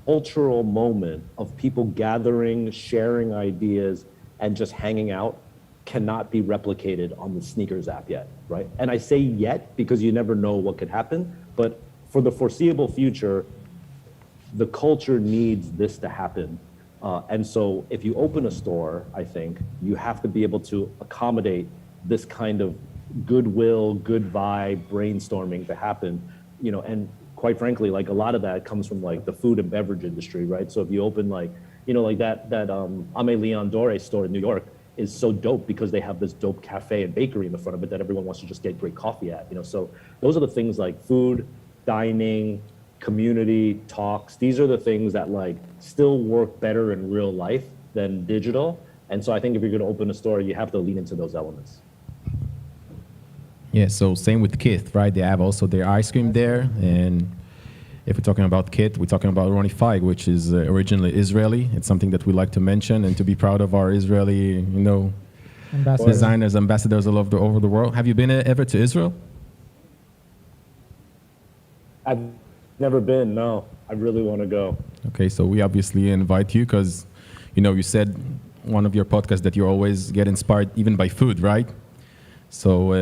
cultural moment of people gathering, sharing ideas, and just hanging out cannot be replicated on the sneakers app yet, right? And I say yet because you never know what could happen, but for the foreseeable future, the culture needs this to happen. And so if you open a store, I think you have to be able to accommodate this kind of goodwill, good vibe, brainstorming to happen, and quite frankly, like a lot of that comes from like the food and beverage industry, right? So if you open like, like that Ame Leon Dore store in New York is so dope because they have this dope cafe and bakery in the front of it that everyone wants to just get great coffee at, So those are the things like food, dining, community, talks. These are the things that like still work better in real life than digital. And so I think if you're going to open a store, you have to lean into those elements. Yeah, so same with Kith, right? They have also their ice cream there. And if we're talking about Kith, we're talking about Ronnie Feig, which is originally Israeli. It's something that we like to mention and to be proud of our Israeli, designers, ambassadors all over the world. Have you been ever to Israel? I've never been, no. I really want to go. Okay, so we obviously invite you because, you said one of your podcasts that you always get inspired even by food, right? So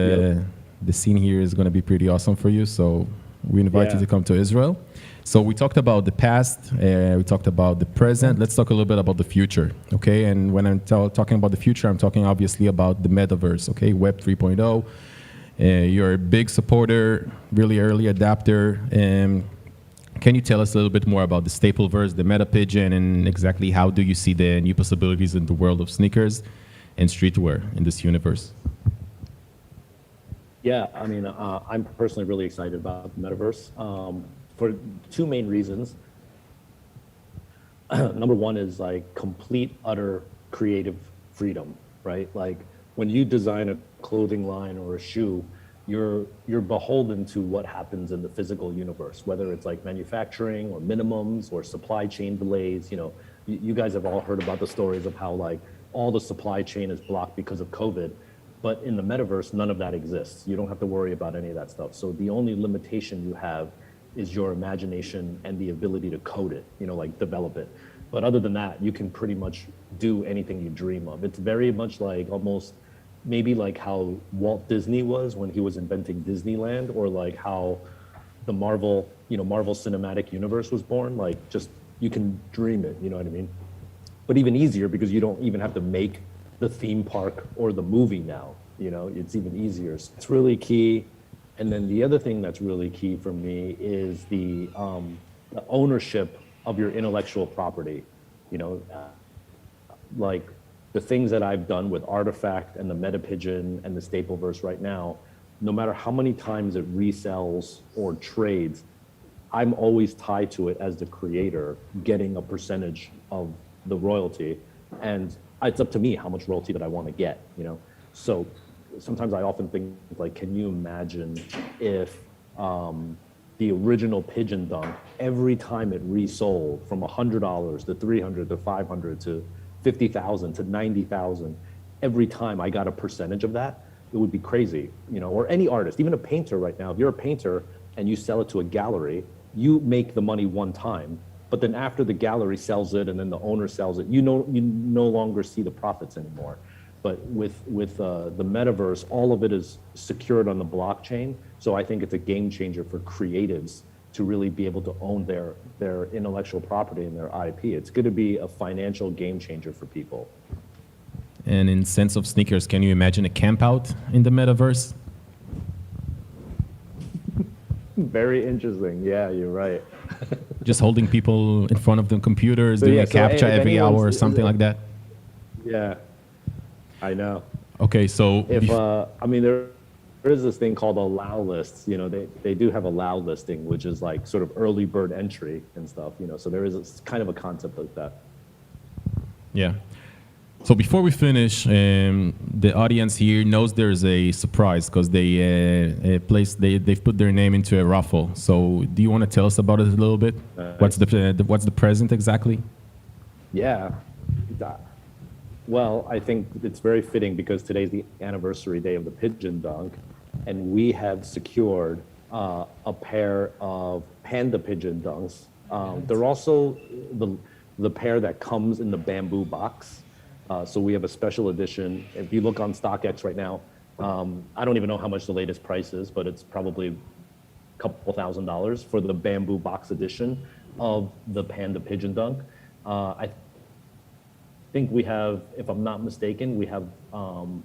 the scene here is going to be pretty awesome for you. So we invite you to come to Israel. So we talked about the past, we talked about the present. Let's talk a little bit about the future, okay? And when I'm talking about the future, I'm talking obviously about the metaverse, okay? Web 3.0. You're a big supporter, really early adapter. Can you tell us a little bit more about the Stapleverse, the Meta Pigeon, and exactly how do you see the new possibilities in the world of sneakers and streetwear in this universe? Yeah, I mean, I'm personally really excited about the metaverse for 2 main reasons. Number one is like complete, utter creative freedom, right? Like when you design a clothing line or a shoe, you're beholden to what happens in the physical universe, whether it's like manufacturing or minimums or supply chain delays. You know, you guys have all heard about the stories of how like all the supply chain is blocked because of COVID, but in the metaverse, none of that exists. You don't have to worry about any of that stuff. So the only limitation you have is your imagination and the ability to code it, you know, like develop it. But other than that, you can pretty much do anything you dream of. It's very much like almost maybe like how Walt Disney was when he was inventing Disneyland, or like how the Marvel Cinematic Universe was born. Like just, you can dream it, you know what I mean? But even easier because you don't even have to make the theme park or the movie now, you know, it's even easier. So it's really key. And then the other thing that's really key for me is the ownership of your intellectual property, you know, like the things that I've done with Artifact and the MetaPigeon and the Stapleverse right now, no matter how many times it resells or trades, I'm always tied to it as the creator, getting a percentage of the royalty. And it's up to me how much royalty that I want to get, you know? So sometimes I often think like, can you imagine if the original Pigeon Dunk, every time it resold from $100 to $300 to $500 to $50,000 to $90,000, every time I got a percentage of that, it would be crazy, you know, or any artist, even a painter right now. If you're a painter and you sell it to a gallery, you make the money one time, but then after the gallery sells it and then the owner sells it, you no longer see the profits anymore. But with the metaverse, all of it is secured on the blockchain. So I think it's a game changer for creatives to really be able to own their intellectual property and their IP. It's going to be a financial game changer for people. And in sense of sneakers, can you imagine a camp out in the metaverse? Very interesting. Yeah, you're right. Just holding people in front of the computers, doing a captcha every hour or something like that? Yeah, I know. Okay, so... If I mean, there is this thing called allow lists. You know, they do have allow listing, which is like sort of early bird entry and stuff, you know, so there is kind of a concept like that. Yeah. So before we finish, the audience here knows there's a surprise because they've put their name into a raffle. So do you want to tell us about it a little bit? What's the present exactly? Yeah. Well, I think it's very fitting because today's the anniversary day of the Pigeon Dunk, and we have secured a pair of Panda Pigeon Dunks. They're also the pair that comes in the bamboo box. So we have a special edition. If you look on StockX right now, I don't even know how much the latest price is, but it's probably a couple $1,000s for the bamboo box edition of the Panda Pigeon Dunk. I think we have, if I'm not mistaken, we have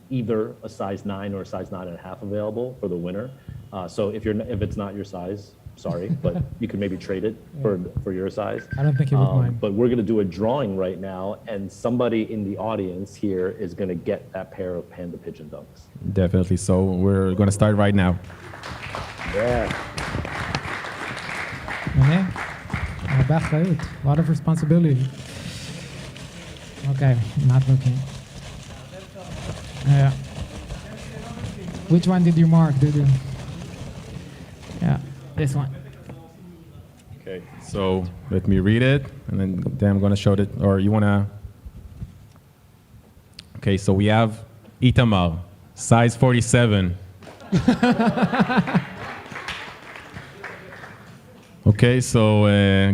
either a size 9 or a size 9.5 available for the winner. So if it's not your size, sorry, but you can maybe trade it for your size. I don't think you would mind. But we're going to do a drawing right now, and somebody in the audience here is going to get that pair of Panda Pigeon Dunks. Definitely. So we're going to start right now. Yeah. A lot of responsibility. Okay, not looking. Yeah. Which one did you mark, Dudu? Yeah, this one. Okay, so let me read it, and then I'm going to show it. Or you want to... Okay, so we have Itamar, size 47. Okay, so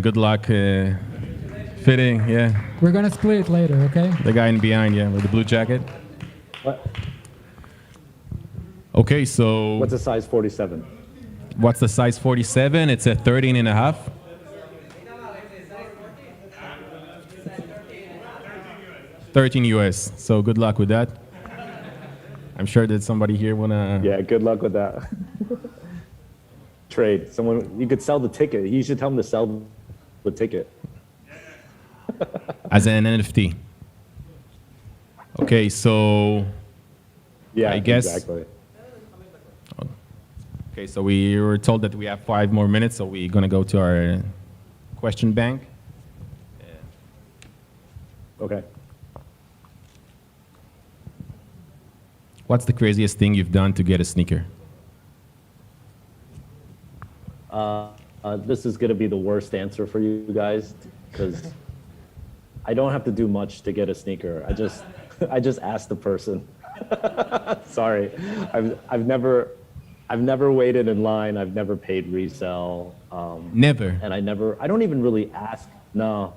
good luck fitting, yeah. We're going to split later, okay? The guy in behind, yeah, with the blue jacket. What? Okay, so... What's a size 47? What's the size 47? It's a 13.5. 13 US. So good luck with that. I'm sure that somebody here wanna... Yeah, good luck with that. Trade. Someone, you could sell the ticket. You should tell them to sell the ticket. As an NFT. Okay, so... Yeah, I guess... exactly. Okay, so we were told that we have 5 more minutes, so we're gonna go to our question bank. Okay. What's the craziest thing you've done to get a sneaker? This is going to be the worst answer for you guys because I don't have to do much to get a sneaker. I just ask the person. Sorry, I've never waited in line. I've never paid resale. Never. And I don't even really ask. No,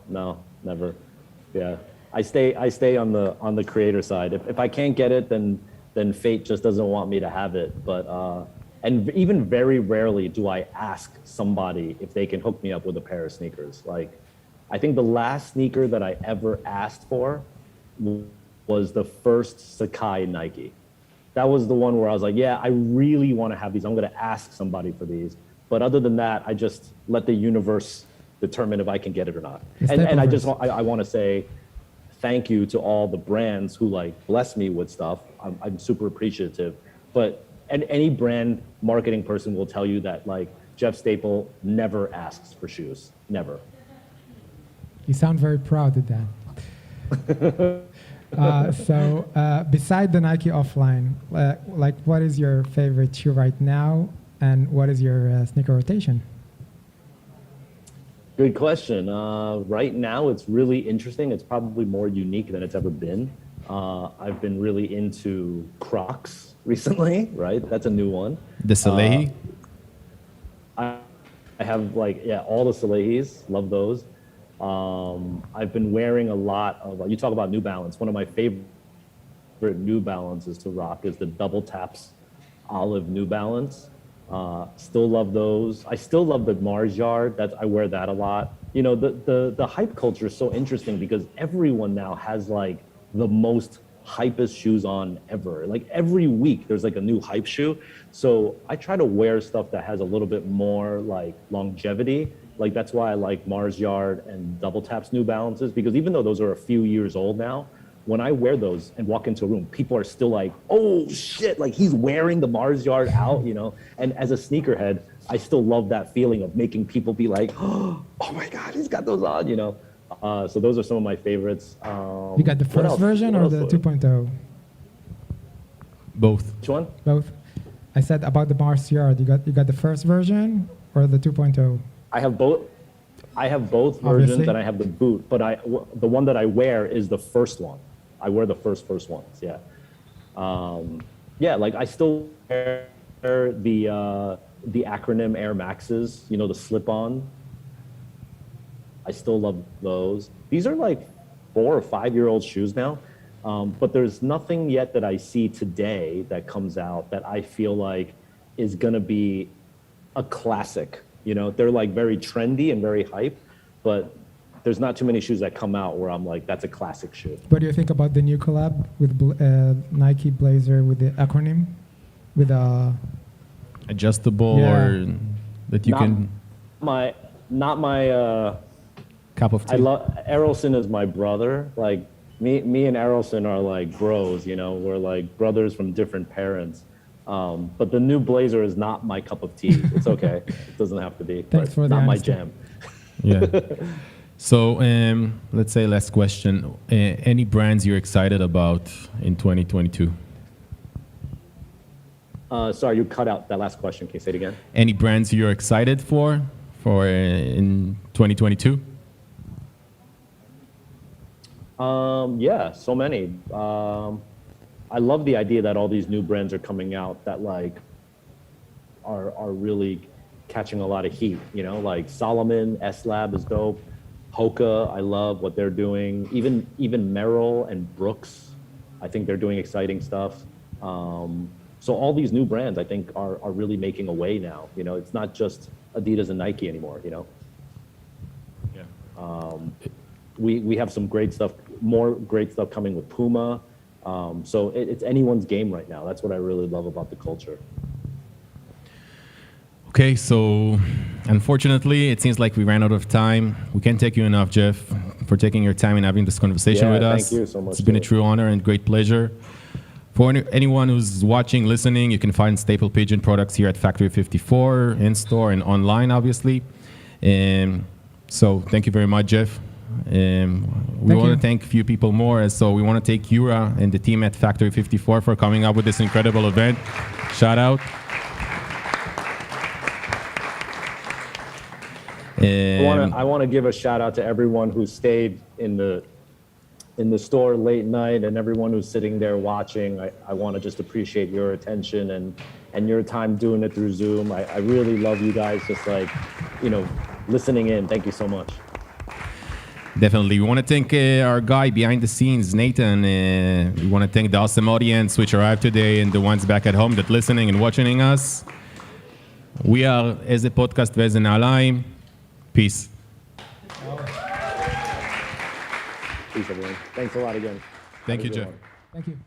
never. Yeah, I stay on the creator side. If I can't get it, then fate just doesn't want me to have it. But and even very rarely do I ask somebody if they can hook me up with a pair of sneakers. Like, I think the last sneaker that I ever asked for was the first Sakai Nike. That was the one where I was like, yeah, I really want to have these. I'm going to ask somebody for these. But other than that, I just let the universe determine if I can get it or not. And I want to say thank you to all the brands who like bless me with stuff. I'm super appreciative. But any brand marketing person will tell you that like Jeff Staple never asks for shoes. Never. You sound very proud of that. So beside the Nike offline, like what is your favorite shoe right now, and what is your sneaker rotation? Good question. Right now, it's really interesting. It's probably more unique than it's ever been. I've been really into Crocs recently, right? That's a new one. The Salehi? I have like, yeah, all the Salehis, love those. I've been wearing a lot of, you talk about New Balance. One of my favorite New Balances to rock is the Double Taps Olive New Balance. Still love those. I still love the Mars Yard. I wear that a lot. You know, the hype culture is so interesting because everyone now has like the most hypest shoes on ever. Like every week there's like a new hype shoe. So I try to wear stuff that has a little bit more like longevity. Like that's why I like Mars Yard and Double Taps New Balances, because even though those are a few years old now, when I wear those and walk into a room, people are still like, oh shit, like he's wearing the Mars Yard out, you know? And as a sneakerhead, I still love that feeling of making people be like, oh my God, he's got those on, you know? So those are some of my favorites. You got the first version or the 2.0? Both. Which one? Both. I said about the Mars Yard, you got the first version or the 2.0? I have both. I have both versions, and I have the boot. But the one that I wear is the first one. I wear the first ones. Yeah. Yeah. Like I still wear the acronym Air Maxes. You know, the slip-on. I still love those. These are like 4 or 5 year old shoes now. But there's nothing yet that I see today that comes out that I feel like is gonna be a classic. You know, they're like very trendy and very hype, but there's not too many shoes that come out where I'm like, that's a classic shoe. What do you think about the new collab with Nike Blazer with the acronym, with adjustable, or that you can? Not my cup of tea. Errolson is my brother. Like me and Errolson are like bros. You know, we're like brothers from different parents. But the new Blazer is not my cup of tea. It's okay. It doesn't have to be. Thanks for the not my honesty. jam. Yeah. So let's say last question. Any brands you're excited about in 2022? Sorry, you cut out that last question. Can you say it again? Any brands you're excited for in 2022? Yeah, so many. I love the idea that all these new brands are coming out that like are really catching a lot of heat, you know, like Solomon, S-Lab is dope. Hoka, I love what they're doing. Even Merrill and Brooks, I think they're doing exciting stuff. So all these new brands I think are really making a way now. You know, it's not just Adidas and Nike anymore, you know. Yeah. We have some great stuff, more great stuff coming with Puma. So it's anyone's game right now. That's what I really love about the culture. Okay, so unfortunately, it seems like we ran out of time. We can't thank you enough, Jeff, for taking your time and having this conversation with us. Thank you so much. It's been a true honor and great pleasure. For anyone who's watching, listening, you can find Staple Pigeon products here at Factory 54, in-store and online, obviously. So thank you very much, Jeff. We want to thank a few people more. So we want to thank Yura and the team at Factory 54 for coming up with this incredible event. Shout out. I want to give a shout out to everyone who stayed in the store late night and everyone who's sitting there watching. I want to just appreciate your attention and your time doing it through Zoom. I really love you guys just like, listening in. Thank you so much. Definitely. We want to thank our guy behind the scenes, Nathan. We want to thank the awesome audience which arrived today and the ones back at home that listening and watching us. We are איזה פודקאסט ואיזה נעליים. Peace. Peace, everyone. Thanks a lot again. Thank you, Jeff. Thank you.